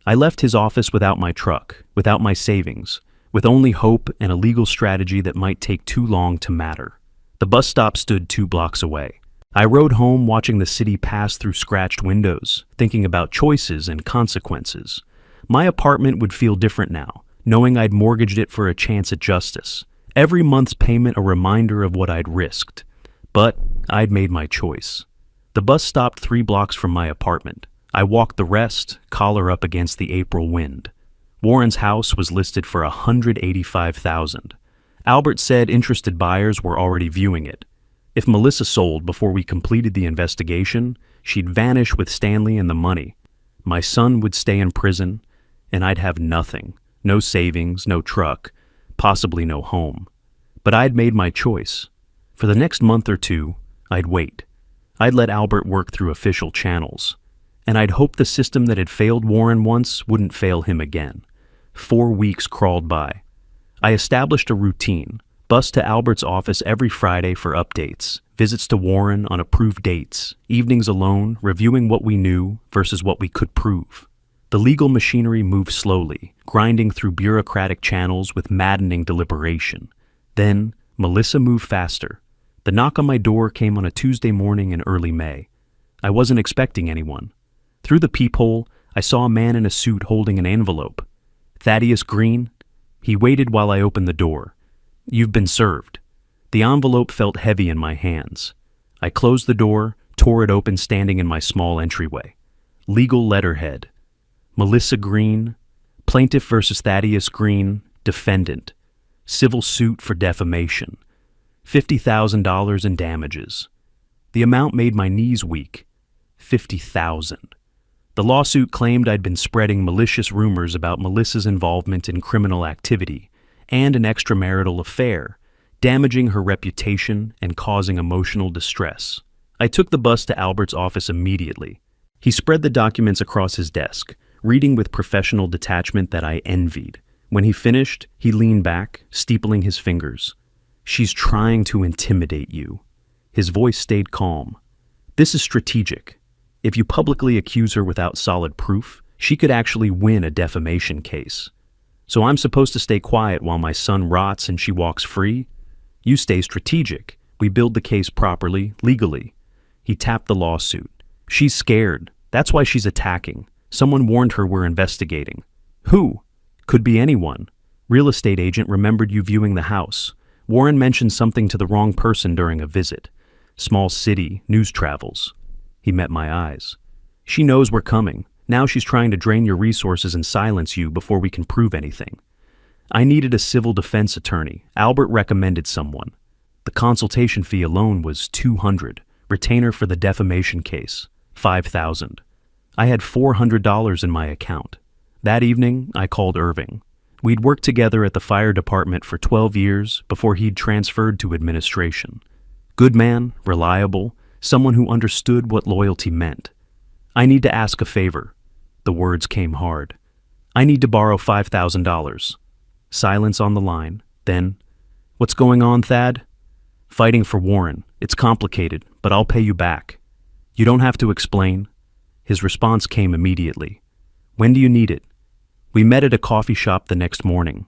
I left his office without my truck, without my savings, with only hope and a legal strategy that might take too long to matter. The bus stop stood 2 blocks away. I rode home watching the city pass through scratched windows, thinking about choices and consequences. My apartment would feel different now, knowing I'd mortgaged it for a chance at justice. Every month's payment a reminder of what I'd risked. But I'd made my choice. The bus stopped 3 blocks from my apartment. I walked the rest, collar up against the April wind. Warren's house was listed for $185,000. Albert said interested buyers were already viewing it. If Melissa sold before we completed the investigation, she'd vanish with Stanley and the money. My son would stay in prison, and I'd have nothing. No savings, no truck, possibly no home. But I'd made my choice. For the next month or two, I'd wait. I'd let Albert work through official channels. And I'd hope the system that had failed Warren once wouldn't fail him again. 4 weeks crawled by. I established a routine. Bus to Albert's office every Friday for updates, visits to Warren on approved dates, evenings alone, reviewing what we knew versus what we could prove. The legal machinery moved slowly, grinding through bureaucratic channels with maddening deliberation. Then, Melissa moved faster. The knock on my door came on a Tuesday morning in early May. I wasn't expecting anyone. Through the peephole, I saw a man in a suit holding an envelope. Thaddeus Green? He waited while I opened the door. "You've been served." The envelope felt heavy in my hands. I closed the door, tore it open standing in my small entryway. Legal letterhead. Melissa Green, plaintiff versus Thaddeus Green, defendant. Civil suit for defamation. $50,000 in damages. The amount made my knees weak. $50,000. The lawsuit claimed I'd been spreading malicious rumors about Melissa's involvement in criminal activity and an extramarital affair, damaging her reputation and causing emotional distress. I took the bus to Albert's office immediately. He spread the documents across his desk, reading with professional detachment that I envied. When he finished, he leaned back, steepling his fingers. "She's trying to intimidate you." His voice stayed calm. "This is strategic. If you publicly accuse her without solid proof, she could actually win a defamation case. So I'm supposed to stay quiet while my son rots and she walks free? You stay strategic. We build the case properly, legally." He tapped the lawsuit. "She's scared. That's why she's attacking. Someone warned her we're investigating." "Who?" "Could be anyone. Real estate agent remembered you viewing the house. Warren mentioned something to the wrong person during a visit. Small city, news travels." He met my eyes. "She knows we're coming. Now she's trying to drain your resources and silence you before we can prove anything." I needed a civil defense attorney. Albert recommended someone. The consultation fee alone was $200. Retainer for the defamation case, $5,000. I had $400 in my account. That evening, I called Irving. We'd worked together at the fire department for 12 years before he'd transferred to administration. Good man, reliable, someone who understood what loyalty meant. "I need to ask a favor." The words came hard. "I need to borrow $5,000. Silence on the line. Then, "What's going on, Thad?" "Fighting for Warren. It's complicated, but I'll pay you back." "You don't have to explain." His response came immediately. "When do you need it?" We met at a coffee shop the next morning.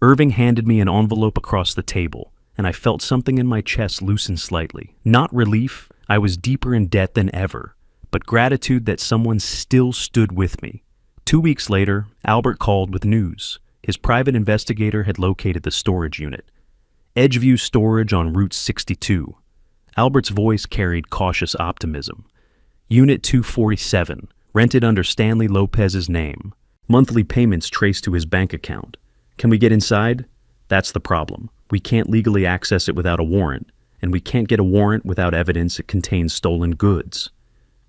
Irving handed me an envelope across the table, and I felt something in my chest loosen slightly. Not relief, I was deeper in debt than ever, but gratitude that someone still stood with me. 2 weeks later, Albert called with news. His private investigator had located the storage unit. Edgeview Storage on Route 62. Albert's voice carried cautious optimism. Unit 247, rented under Stanley Lopez's name. Monthly payments traced to his bank account. Can we get inside? That's the problem. We can't legally access it without a warrant, and we can't get a warrant without evidence it contains stolen goods.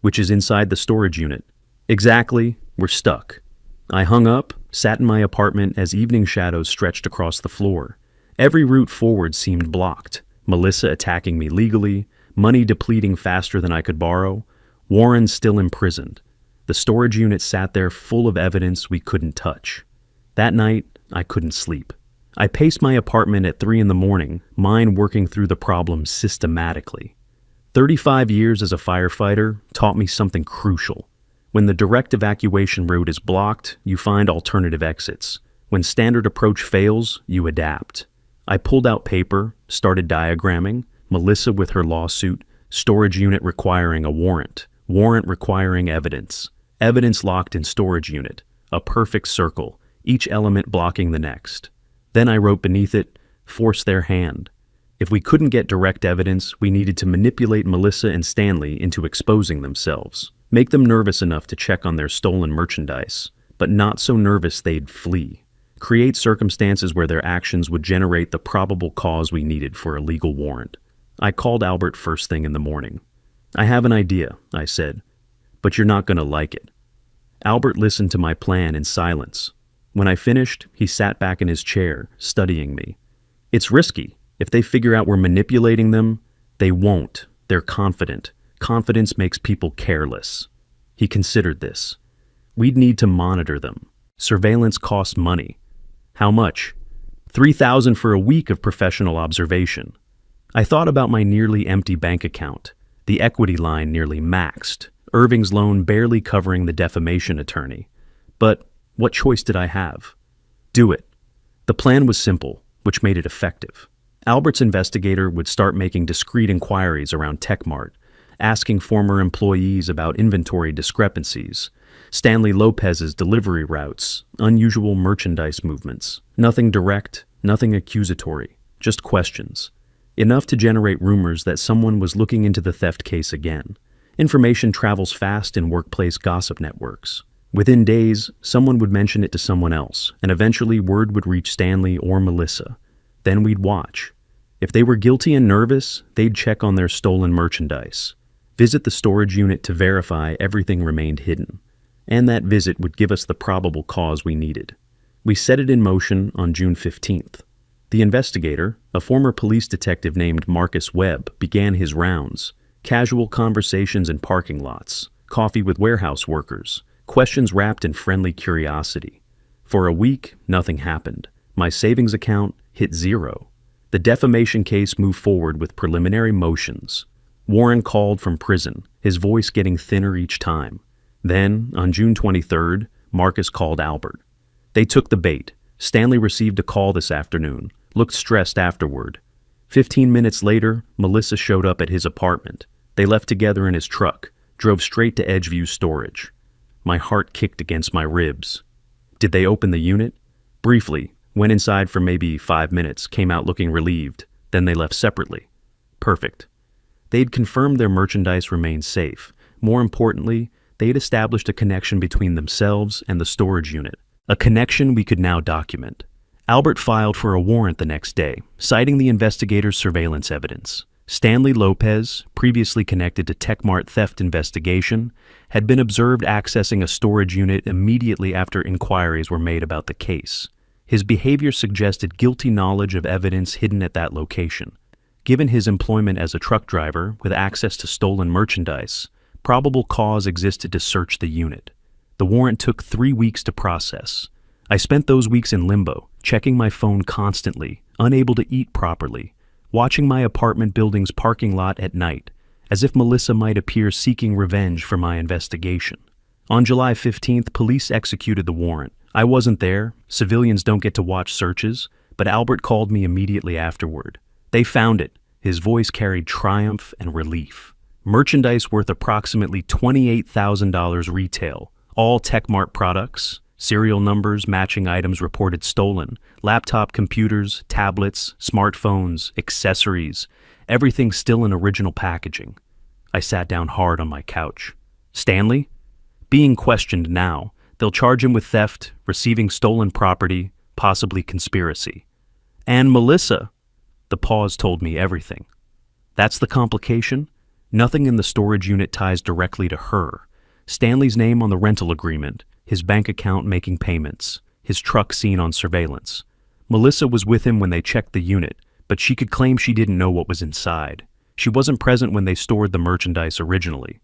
Which is inside the storage unit. Exactly, we're stuck. I hung up, sat in my apartment as evening shadows stretched across the floor. Every route forward seemed blocked. Melissa attacking me legally, money depleting faster than I could borrow, Warren still imprisoned. The storage unit sat there full of evidence we couldn't touch. That night, I couldn't sleep. I paced my apartment at 3 a.m, mind working through the problem systematically. 35 years as a firefighter taught me something crucial. When the direct evacuation route is blocked, you find alternative exits. When standard approach fails, you adapt. I pulled out paper, started diagramming, Melissa with her lawsuit, storage unit requiring a warrant requiring evidence, evidence locked in storage unit, a perfect circle, each element blocking the next. Then I wrote beneath it, force their hand. If we couldn't get direct evidence, we needed to manipulate Melissa and Stanley into exposing themselves, make them nervous enough to check on their stolen merchandise, but not so nervous they'd flee. Create circumstances where their actions would generate the probable cause we needed for a legal warrant. I called Albert first thing in the morning. "I have an idea," I said, "but you're not going to like it." Albert listened to my plan in silence. When I finished, he sat back in his chair, studying me. "It's risky. If they figure out we're manipulating them, they won't. They're confident. Confidence makes people careless." He considered this. "We'd need to monitor them. Surveillance costs money." "How much?" $3,000 for a week of professional observation. I thought about my nearly empty bank account, the equity line nearly maxed, Irving's loan barely covering the defamation attorney. But what choice did I have? Do it. The plan was simple, which made it effective. Albert's investigator would start making discreet inquiries around TechMart, asking former employees about inventory discrepancies, Stanley Lopez's delivery routes, unusual merchandise movements. Nothing direct, nothing accusatory, just questions. Enough to generate rumors that someone was looking into the theft case again. Information travels fast in workplace gossip networks. Within days, someone would mention it to someone else, and eventually word would reach Stanley or Melissa. Then we'd watch. If they were guilty and nervous, they'd check on their stolen merchandise, visit the storage unit to verify everything remained hidden. And that visit would give us the probable cause we needed. We set it in motion on June 15th. The investigator, a former police detective named Marcus Webb, began his rounds. Casual conversations in parking lots, coffee with warehouse workers, questions wrapped in friendly curiosity. For a week, nothing happened. My savings account hit zero. The defamation case moved forward with preliminary motions. Warren called from prison, his voice getting thinner each time. Then, on June 23rd, Marcus called Albert. They took the bait. Stanley received a call this afternoon, looked stressed afterward. 15 minutes later, Melissa showed up at his apartment. They left together in his truck, drove straight to Edgeview storage. My heart kicked against my ribs. Did they open the unit? Briefly, went inside for maybe 5 minutes, came out looking relieved. Then they left separately. Perfect. They'd confirmed their merchandise remained safe. More importantly, they had established a connection between themselves and the storage unit, a connection we could now document. Albert filed for a warrant the next day, citing the investigators' surveillance evidence. Stanley Lopez, previously connected to TechMart theft investigation, had been observed accessing a storage unit immediately after inquiries were made about the case. His behavior suggested guilty knowledge of evidence hidden at that location. Given his employment as a truck driver with access to stolen merchandise, probable cause existed to search the unit. The warrant took 3 weeks to process. I spent those weeks in limbo, checking my phone constantly, unable to eat properly, watching my apartment building's parking lot at night, as if Melissa might appear seeking revenge for my investigation. On July 15th, police executed the warrant. I wasn't there, civilians don't get to watch searches, but Albert called me immediately afterward. They found it. His voice carried triumph and relief. Merchandise worth approximately $28,000 retail, all TechMart products, serial numbers matching items reported stolen, laptop computers, tablets, smartphones, accessories, everything still in original packaging. I sat down hard on my couch. Stanley? Being questioned now. They'll charge him with theft, receiving stolen property, possibly conspiracy. And Melissa? The pause told me everything. That's the complication? Nothing in the storage unit ties directly to her. Stanley's name on the rental agreement, his bank account making payments, his truck seen on surveillance. Melissa was with him when they checked the unit, but she could claim she didn't know what was inside. She wasn't present when they stored the merchandise originally.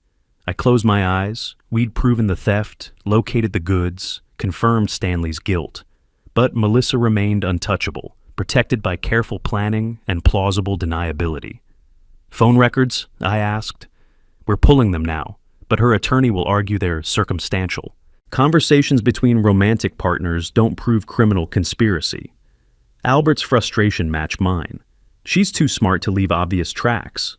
I closed my eyes. We'd proven the theft, located the goods, confirmed Stanley's guilt. But Melissa remained untouchable, protected by careful planning and plausible deniability. Phone records? I asked. We're pulling them now, but her attorney will argue they're circumstantial. Conversations between romantic partners don't prove criminal conspiracy. Albert's frustration matched mine. She's too smart to leave obvious tracks.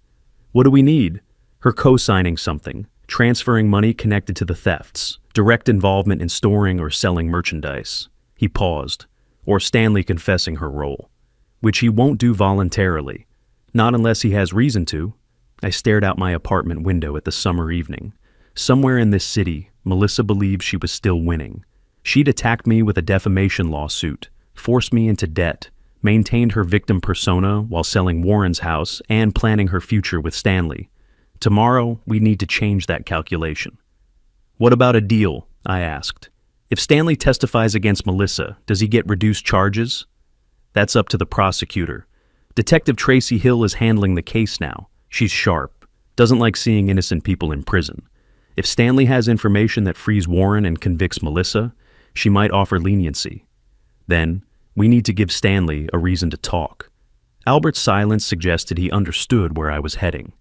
What do we need? Her co-signing something, transferring money connected to the thefts, direct involvement in storing or selling merchandise. He paused. Or Stanley confessing her role, which he won't do voluntarily. Not unless he has reason to. I stared out my apartment window at the summer evening. Somewhere in this city, Melissa believed she was still winning. She'd attacked me with a defamation lawsuit, forced me into debt, maintained her victim persona while selling Warren's house and planning her future with Stanley. Tomorrow, we need to change that calculation. What about a deal? I asked. If Stanley testifies against Melissa, does he get reduced charges? That's up to the prosecutor. Detective Tracy Hill is handling the case now. She's sharp, doesn't like seeing innocent people in prison. If Stanley has information that frees Warren and convicts Melissa, she might offer leniency. Then, we need to give Stanley a reason to talk. Albert's silence suggested he understood where I was heading.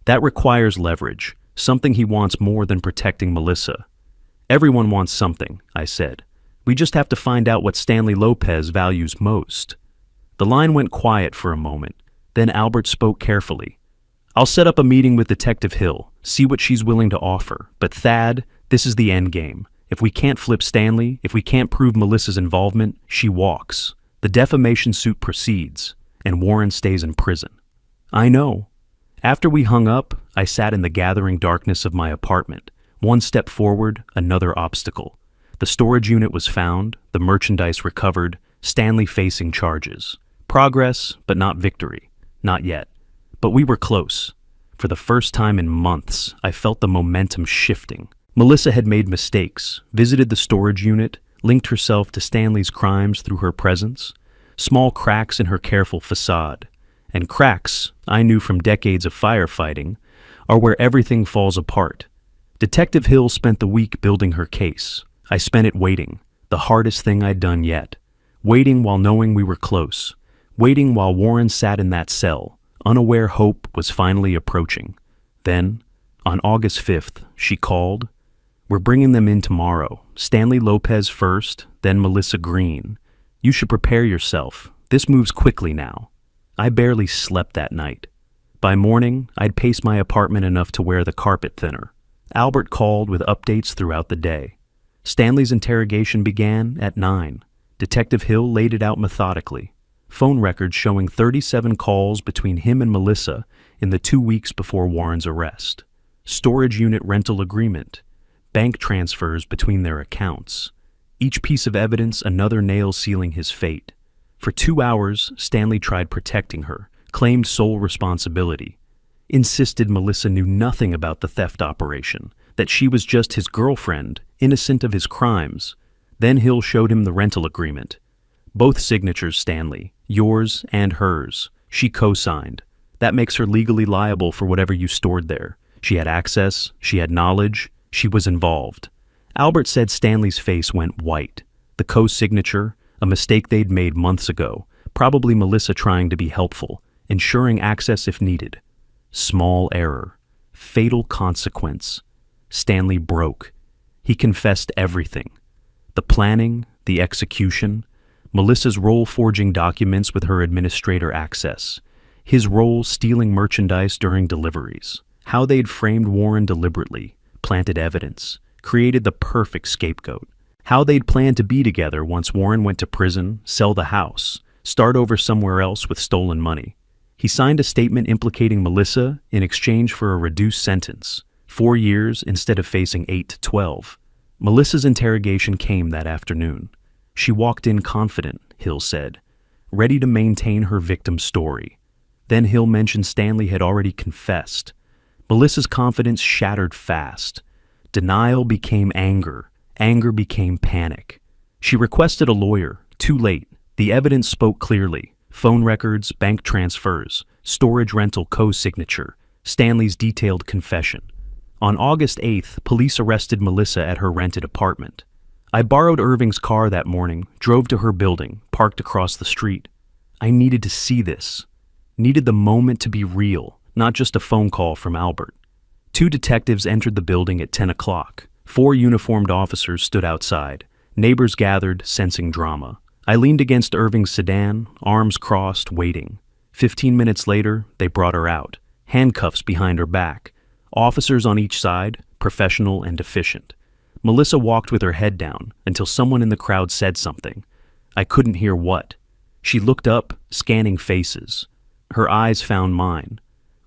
That requires leverage, something he wants more than protecting Melissa. Everyone wants something, I said. We just have to find out what Stanley Lopez values most. The line went quiet for a moment. Then Albert spoke carefully. I'll set up a meeting with Detective Hill, see what she's willing to offer. But Thad, this is the end game. If we can't flip Stanley, if we can't prove Melissa's involvement, she walks. The defamation suit proceeds, and Warren stays in prison. I know. After we hung up, I sat in the gathering darkness of my apartment. One step forward, another obstacle. The storage unit was found, the merchandise recovered, Stanley facing charges. Progress, but not victory. Not yet. But we were close. For the first time in months, I felt the momentum shifting. Melissa had made mistakes, visited the storage unit, linked herself to Stanley's crimes through her presence. Small cracks in her careful facade. And cracks, I knew from decades of firefighting, are where everything falls apart. Detective Hill spent the week building her case. I spent it waiting, the hardest thing I'd done yet. Waiting while knowing we were close. Waiting while Warren sat in that cell, unaware hope was finally approaching. Then, on August 5th, she called. We're bringing them in tomorrow. Stanley Lopez first, then Melissa Green. You should prepare yourself. This moves quickly now. I barely slept that night. By morning, I'd paced my apartment enough to wear the carpet thinner. Albert called with updates throughout the day. Stanley's interrogation began at 9. Detective Hill laid it out methodically. Phone records showing 37 calls between him and Melissa in the 2 weeks before Warren's arrest. Storage unit rental agreement. Bank transfers between their accounts. Each piece of evidence another nail sealing his fate. For 2 hours, Stanley tried protecting her, claimed sole responsibility. Insisted Melissa knew nothing about the theft operation, that she was just his girlfriend, innocent of his crimes. Then Hill showed him the rental agreement. Both signatures, Stanley, yours and hers. She co-signed. That makes her legally liable for whatever you stored there. She had access, she had knowledge, she was involved. Albert said Stanley's face went white. The co-signature, a mistake they'd made months ago, probably Melissa trying to be helpful, ensuring access if needed. Small error. Fatal consequence. Stanley broke. He confessed everything. The planning, the execution, Melissa's role forging documents with her administrator access, his role stealing merchandise during deliveries, how they'd framed Warren deliberately, planted evidence, created the perfect scapegoat, how they'd planned to be together once Warren went to prison, sell the house, start over somewhere else with stolen money. He signed a statement implicating Melissa in exchange for a reduced sentence, 4 years instead of facing 8 to 12. Melissa's interrogation came that afternoon. She walked in confident, Hill said, ready to maintain her victim's story. Then Hill mentioned Stanley had already confessed. Melissa's confidence shattered fast. Denial became anger. Anger became panic. She requested a lawyer. Too late. The evidence spoke clearly. Phone records, bank transfers, storage rental co-signature, Stanley's detailed confession. On August 8th, police arrested Melissa at her rented apartment. I borrowed Irving's car that morning, drove to her building, parked across the street. I needed to see this. Needed the moment to be real, not just a phone call from Albert. 2 detectives entered the building at 10 o'clock. 4 uniformed officers stood outside. Neighbors gathered, sensing drama. I leaned against Irving's sedan, arms crossed, waiting. 15 minutes later, they brought her out, handcuffs behind her back. Officers on each side, professional and efficient. Melissa walked with her head down until someone in the crowd said something. I couldn't hear what. She looked up, scanning faces. Her eyes found mine.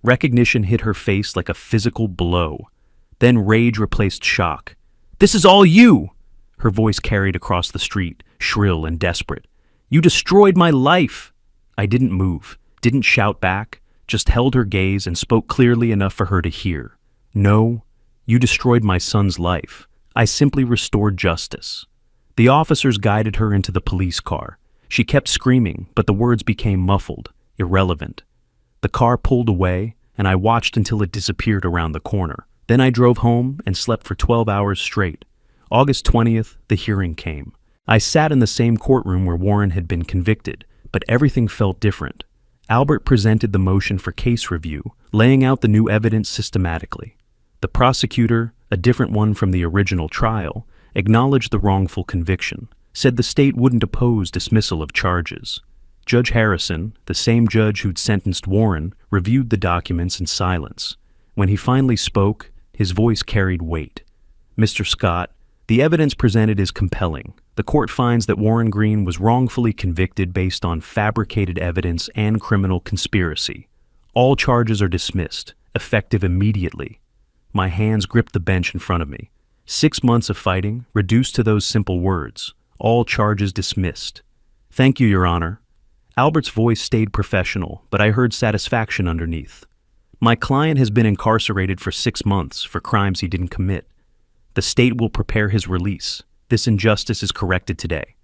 Recognition hit her face like a physical blow. Then rage replaced shock. "This is all you!" Her voice carried across the street, shrill and desperate. "You destroyed my life!" I didn't move, didn't shout back, just held her gaze and spoke clearly enough for her to hear. "No, you destroyed my son's life. I simply restored justice." The officers guided her into the police car. She kept screaming, but the words became muffled, irrelevant. The car pulled away, and I watched until it disappeared around the corner. Then I drove home and slept for 12 hours straight. August 20th, the hearing came. I sat in the same courtroom where Warren had been convicted, but everything felt different. Albert presented the motion for case review, laying out the new evidence systematically. The prosecutor, a different one from the original trial, acknowledged the wrongful conviction, said the state wouldn't oppose dismissal of charges. Judge Harrison, the same judge who'd sentenced Warren, reviewed the documents in silence. When he finally spoke, his voice carried weight. "Mr. Scott, the evidence presented is compelling. The court finds that Warren Green was wrongfully convicted based on fabricated evidence and criminal conspiracy. All charges are dismissed, effective immediately." My hands gripped the bench in front of me. 6 months of fighting reduced to those simple words. All charges dismissed. "Thank you, Your Honor." Albert's voice stayed professional, but I heard satisfaction underneath. "My client has been incarcerated for 6 months for crimes he didn't commit. The state will prepare his release. This injustice is corrected today."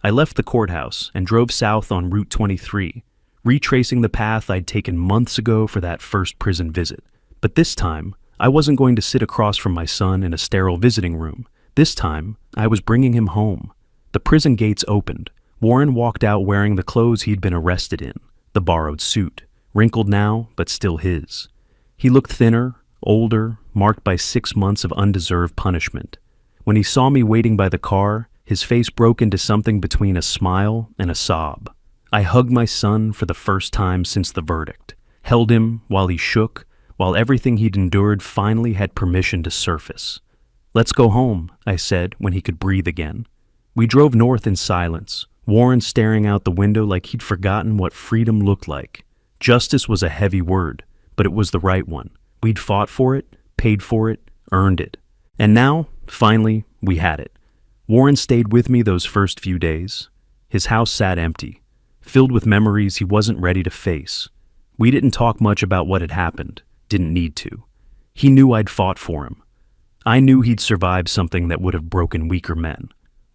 I left the courthouse and drove south on Route 23, retracing the path I'd taken months ago for that first prison visit. But this time, I wasn't going to sit across from my son in a sterile visiting room. This time, I was bringing him home. The prison gates opened. Warren walked out wearing the clothes he'd been arrested in, the borrowed suit, wrinkled now, but still his. He looked thinner, older, marked by 6 months of undeserved punishment. When he saw me waiting by the car, his face broke into something between a smile and a sob. I hugged my son for the first time since the verdict, held him while he shook, while everything he'd endured finally had permission to surface. "Let's go home," I said when he could breathe again. We drove north in silence, Warren staring out the window like he'd forgotten what freedom looked like. Justice was a heavy word, but it was the right one. We'd fought for it, paid for it, earned it. And now, finally, we had it. Warren stayed with me those first few days. His house sat empty, filled with memories he wasn't ready to face. We didn't talk much about what had happened, didn't need to. He knew I'd fought for him. I knew he'd survived something that would have broken weaker men.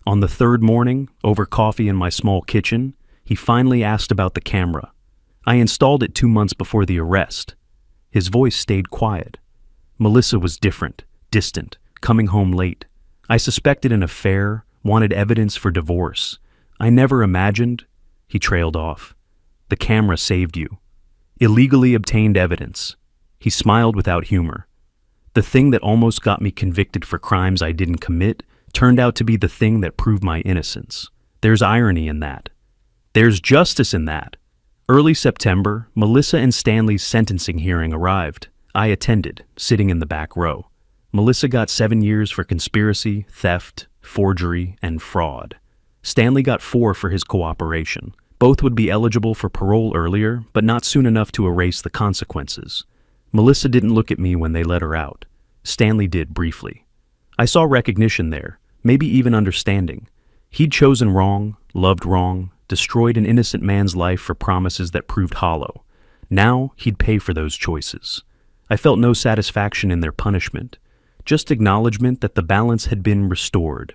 On the third morning, over coffee in my small kitchen, he finally asked about the camera. I installed it 2 months before the arrest. His voice stayed quiet. Melissa was different, distant, coming home late. I suspected an affair, wanted evidence for divorce. I never imagined, he trailed off. The camera saved you. Illegally obtained evidence. He smiled without humor. The thing that almost got me convicted for crimes I didn't commit turned out to be the thing that proved my innocence. There's irony in that. There's justice in that. Early September, Melissa and Stanley's sentencing hearing arrived. I attended, sitting in the back row. Melissa got 7 years for conspiracy, theft, forgery, and fraud. Stanley got 4 for his cooperation. Both would be eligible for parole earlier, but not soon enough to erase the consequences. Melissa didn't look at me when they let her out. Stanley did briefly. I saw recognition there, maybe even understanding. He'd chosen wrong, loved wrong, destroyed an innocent man's life for promises that proved hollow. Now he'd pay for those choices. I felt no satisfaction in their punishment, just acknowledgement that the balance had been restored.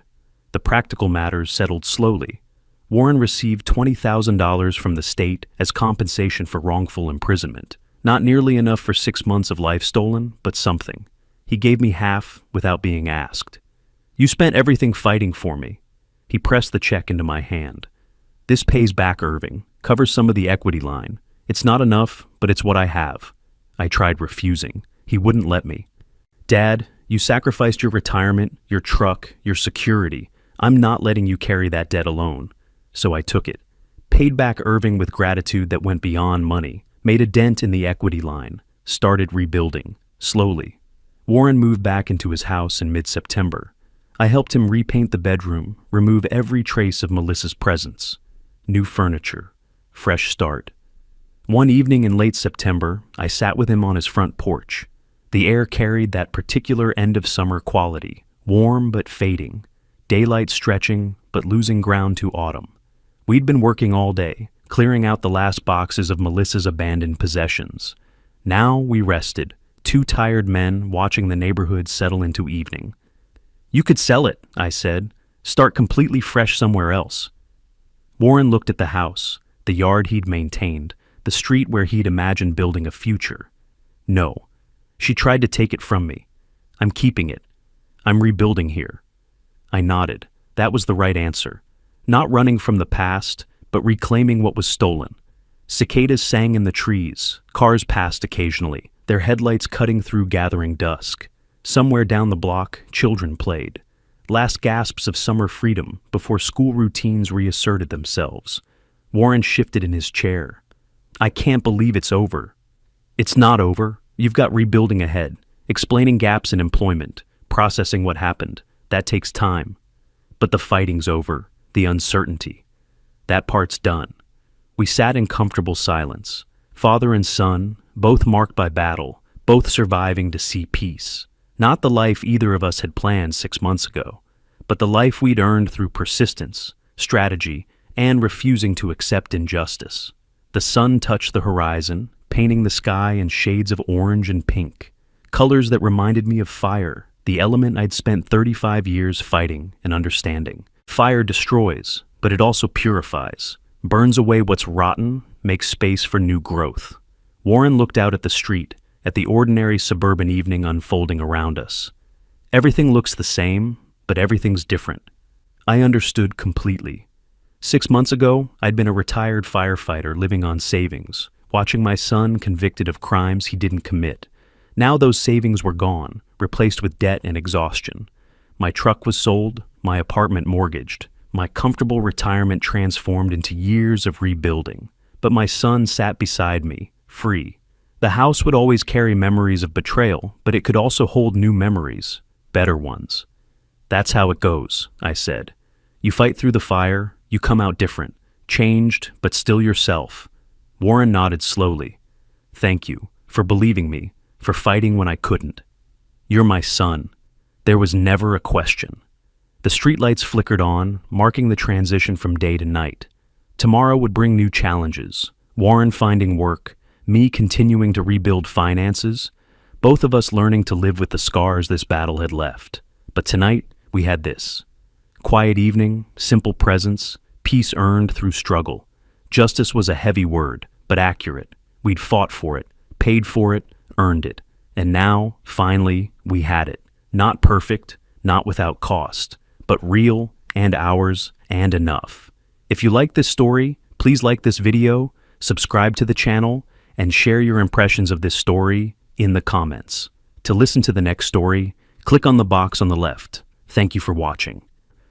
The practical matters settled slowly. Warren received $20,000 from the state as compensation for wrongful imprisonment. Not nearly enough for 6 months of life stolen, but something. He gave me half without being asked. "You spent everything fighting for me." He pressed the check into my hand. "This pays back, Irving, covers some of the equity line. It's not enough, but it's what I have." I tried refusing. He wouldn't let me. "Dad, you sacrificed your retirement, your truck, your security. I'm not letting you carry that debt alone." So I took it. Paid back Irving with gratitude that went beyond money. Made a dent in the equity line. Started rebuilding. Slowly. Warren moved back into his house in mid-September. I helped him repaint the bedroom, remove every trace of Melissa's presence. New furniture. Fresh start. One evening in late September, I sat with him on his front porch. The air carried that particular end-of-summer quality, warm but fading. daylight stretching but losing ground to autumn. We'd been working all day, clearing out the last boxes of Melissa's abandoned possessions. Now we rested, two tired men watching the neighborhood settle into evening. "You could sell it," I said. "Start completely fresh somewhere else." Warren looked at the house, the yard he'd maintained, the street where he'd imagined building a future. "No." She tried to take it from me. "I'm keeping it. I'm rebuilding here." I nodded. That was the right answer. Not running from the past, but reclaiming what was stolen. Cicadas sang in the trees, cars passed occasionally, their headlights cutting through gathering dusk. Somewhere down the block, children played. Last gasps of summer freedom before school routines reasserted themselves. Warren shifted in his chair. "I can't believe it's over." "It's not over. You've got rebuilding ahead, explaining gaps in employment, processing what happened. That takes time. But the fighting's over, the uncertainty. That part's done." We sat in comfortable silence, father and son, both marked by battle, both surviving to see peace. Not the life either of us had planned 6 months ago, but the life we'd earned through persistence, strategy, and refusing to accept injustice. The sun touched the horizon, painting the sky in shades of orange and pink, colors that reminded me of fire, the element I'd spent 35 years fighting and understanding. Fire destroys, but it also purifies, burns away what's rotten, makes space for new growth. Warren looked out at the street, at the ordinary suburban evening unfolding around us. Everything looks the same, but everything's different. I understood completely. 6 months ago, I'd been a retired firefighter living on savings, watching my son convicted of crimes he didn't commit. Now those savings were gone, replaced with debt and exhaustion. My truck was sold, my apartment mortgaged, my comfortable retirement transformed into years of rebuilding. But my son sat beside me, free. The house would always carry memories of betrayal, but it could also hold new memories, better ones. "That's how it goes," I said. "You fight through the fire, you come out different, changed, but still yourself." Warren nodded slowly. "Thank you, for believing me, for fighting when I couldn't. You're my son." There was never a question. The streetlights flickered on, marking the transition from day to night. Tomorrow would bring new challenges. Warren finding work, me continuing to rebuild finances, both of us learning to live with the scars this battle had left. But tonight, we had this. Quiet evening, simple presence, peace earned through struggle. Justice was a heavy word, but accurate. We'd fought for it, paid for it, earned it. And now, finally, we had it. Not perfect, not without cost, but real and ours and enough. If you like this story, please like this video, subscribe to the channel, and share your impressions of this story in the comments. To listen to the next story, click on the box on the left. Thank you for watching.